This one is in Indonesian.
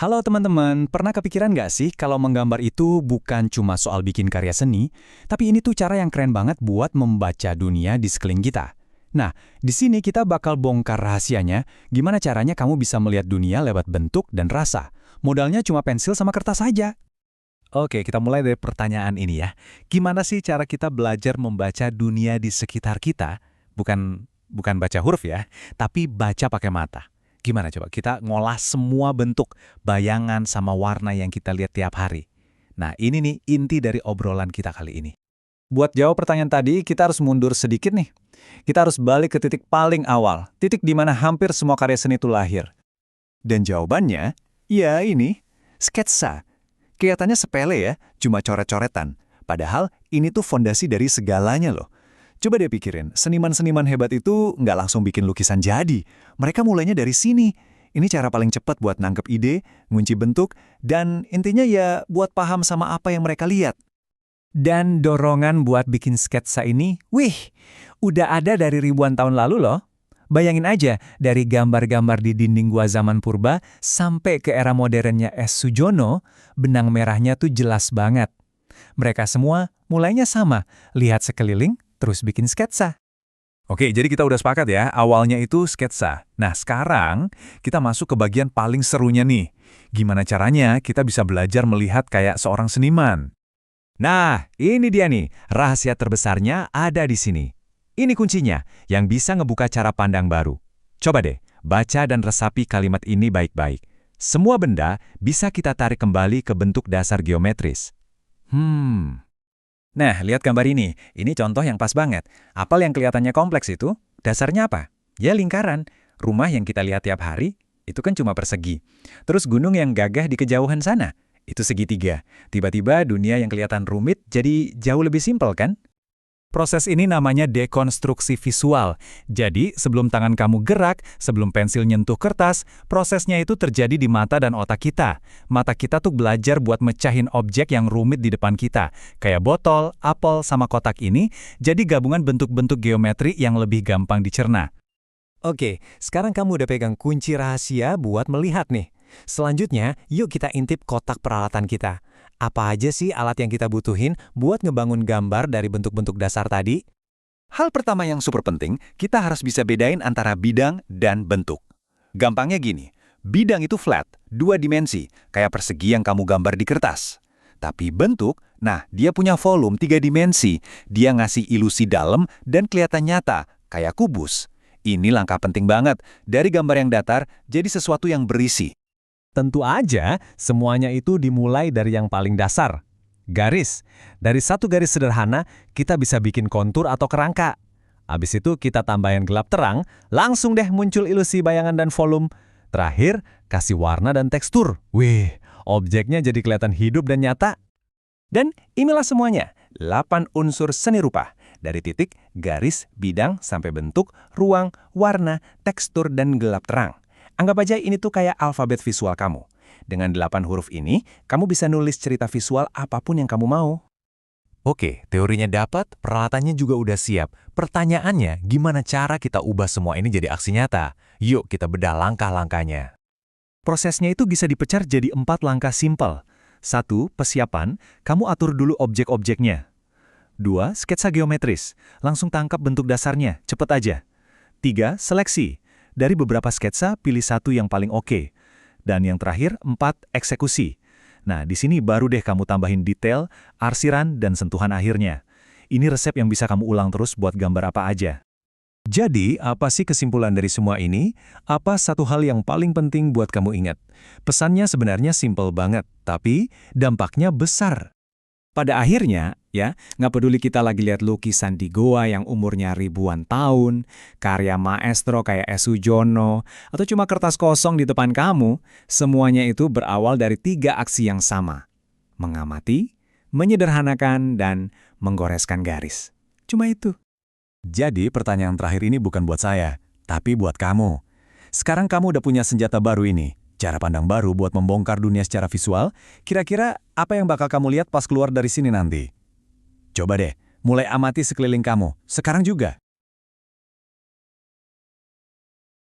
Halo teman-teman, pernah kepikiran nggak sih kalau menggambar itu bukan cuma soal bikin karya seni, tapi ini tuh cara yang keren banget buat membaca dunia di sekeliling kita. Nah, di sini kita bakal bongkar rahasianya, gimana caranya kamu bisa melihat dunia lewat bentuk dan rasa. Modalnya cuma pensil sama kertas saja. Oke, kita mulai dari pertanyaan ini ya. Gimana sih cara kita belajar membaca dunia di sekitar kita? Bukan baca huruf ya, tapi baca pakai mata. Gimana coba kita ngolah semua bentuk, bayangan sama warna yang kita lihat tiap hari. Nah, ini nih inti dari obrolan kita kali ini. Buat jawab pertanyaan tadi, kita harus mundur sedikit nih. Kita harus balik ke titik paling awal, titik di mana hampir semua karya seni itu lahir. Dan jawabannya, ya ini, sketsa. Kelihatannya sepele ya, cuma coret-coretan. Padahal ini tuh fondasi dari segalanya loh. Coba deh pikirin, seniman-seniman hebat itu nggak langsung bikin lukisan jadi. Mereka mulainya dari sini. Ini cara paling cepat buat nangkep ide, ngunci bentuk, dan intinya ya buat paham sama apa yang mereka lihat. Dan dorongan buat bikin sketsa ini, udah ada dari ribuan tahun lalu loh. Bayangin aja, dari gambar-gambar di dinding gua zaman purba sampai ke era modernnya S. Sujono, benang merahnya tuh jelas banget. Mereka semua mulainya sama, lihat sekeliling, terus bikin sketsa. Oke, jadi kita udah sepakat ya, awalnya itu sketsa. Nah, sekarang kita masuk ke bagian paling serunya nih. Gimana caranya kita bisa belajar melihat kayak seorang seniman? Nah, ini dia nih, rahasia terbesarnya ada di sini. Ini kuncinya, yang bisa ngebuka cara pandang baru. Coba deh, baca dan resapi kalimat ini baik-baik. Semua benda bisa kita tarik kembali ke bentuk dasar geometris. Nah, lihat gambar ini. Ini contoh yang pas banget. Apel yang kelihatannya kompleks itu, dasarnya apa? Ya lingkaran. Rumah yang kita lihat tiap hari, itu kan cuma persegi. Terus gunung yang gagah di kejauhan sana, itu segitiga. Tiba-tiba dunia yang kelihatan rumit jadi jauh lebih simpel kan? Proses ini namanya dekonstruksi visual. Jadi, sebelum tangan kamu gerak, sebelum pensil nyentuh kertas, prosesnya itu terjadi di mata dan otak kita. Mata kita tuh belajar buat mecahin objek yang rumit di depan kita. Kayak botol, apel, sama kotak ini, jadi gabungan bentuk-bentuk geometri yang lebih gampang dicerna. Oke, sekarang kamu udah pegang kunci rahasia buat melihat nih. Selanjutnya, yuk kita intip kotak peralatan kita. Apa aja sih alat yang kita butuhin buat ngebangun gambar dari bentuk-bentuk dasar tadi? Hal pertama yang super penting, kita harus bisa bedain antara bidang dan bentuk. Gampangnya gini, bidang itu flat, 2 dimensi, kayak persegi yang kamu gambar di kertas. Tapi bentuk, nah dia punya volume 3 dimensi, dia ngasih ilusi dalam dan kelihatan nyata, kayak kubus. Ini langkah penting banget, dari gambar yang datar jadi sesuatu yang berisi. Tentu aja, semuanya itu dimulai dari yang paling dasar. Garis. Dari satu garis sederhana, kita bisa bikin kontur atau kerangka. Habis itu kita tambahin gelap terang, langsung deh muncul ilusi bayangan dan volume. Terakhir, kasih warna dan tekstur. Objeknya jadi kelihatan hidup dan nyata. Dan inilah semuanya, 8 unsur seni rupa. Dari titik, garis, bidang, sampai bentuk, ruang, warna, tekstur, dan gelap terang. Anggap aja ini tuh kayak alfabet visual kamu. Dengan 8 huruf ini, kamu bisa nulis cerita visual apapun yang kamu mau. Oke, teorinya dapat, peralatannya juga udah siap. Pertanyaannya, gimana cara kita ubah semua ini jadi aksi nyata? Yuk kita bedah langkah-langkahnya. Prosesnya itu bisa dipecah jadi 4 langkah simpel. 1. Persiapan, kamu atur dulu objek-objeknya. 2. Sketsa geometris, langsung tangkap bentuk dasarnya, cepet aja. 3. Seleksi. Dari beberapa sketsa, pilih satu yang paling oke. Dan yang terakhir, 4. Eksekusi. Nah, di sini baru deh kamu tambahin detail, arsiran, dan sentuhan akhirnya. Ini resep yang bisa kamu ulang terus buat gambar apa aja. Jadi, apa sih kesimpulan dari semua ini? Apa satu hal yang paling penting buat kamu ingat? Pesannya sebenarnya simpel banget, tapi dampaknya besar. Pada akhirnya, ya, nggak peduli kita lagi lihat lukisan di goa yang umurnya ribuan tahun, karya maestro kayak S. Sujono, atau cuma kertas kosong di depan kamu, semuanya itu berawal dari 3 aksi yang sama. Mengamati, menyederhanakan, dan menggoreskan garis. Cuma itu. Jadi pertanyaan terakhir ini bukan buat saya, tapi buat kamu. Sekarang kamu udah punya senjata baru ini. Cara pandang baru buat membongkar dunia secara visual, kira-kira apa yang bakal kamu lihat pas keluar dari sini nanti? Coba deh, mulai amati sekeliling kamu, sekarang juga.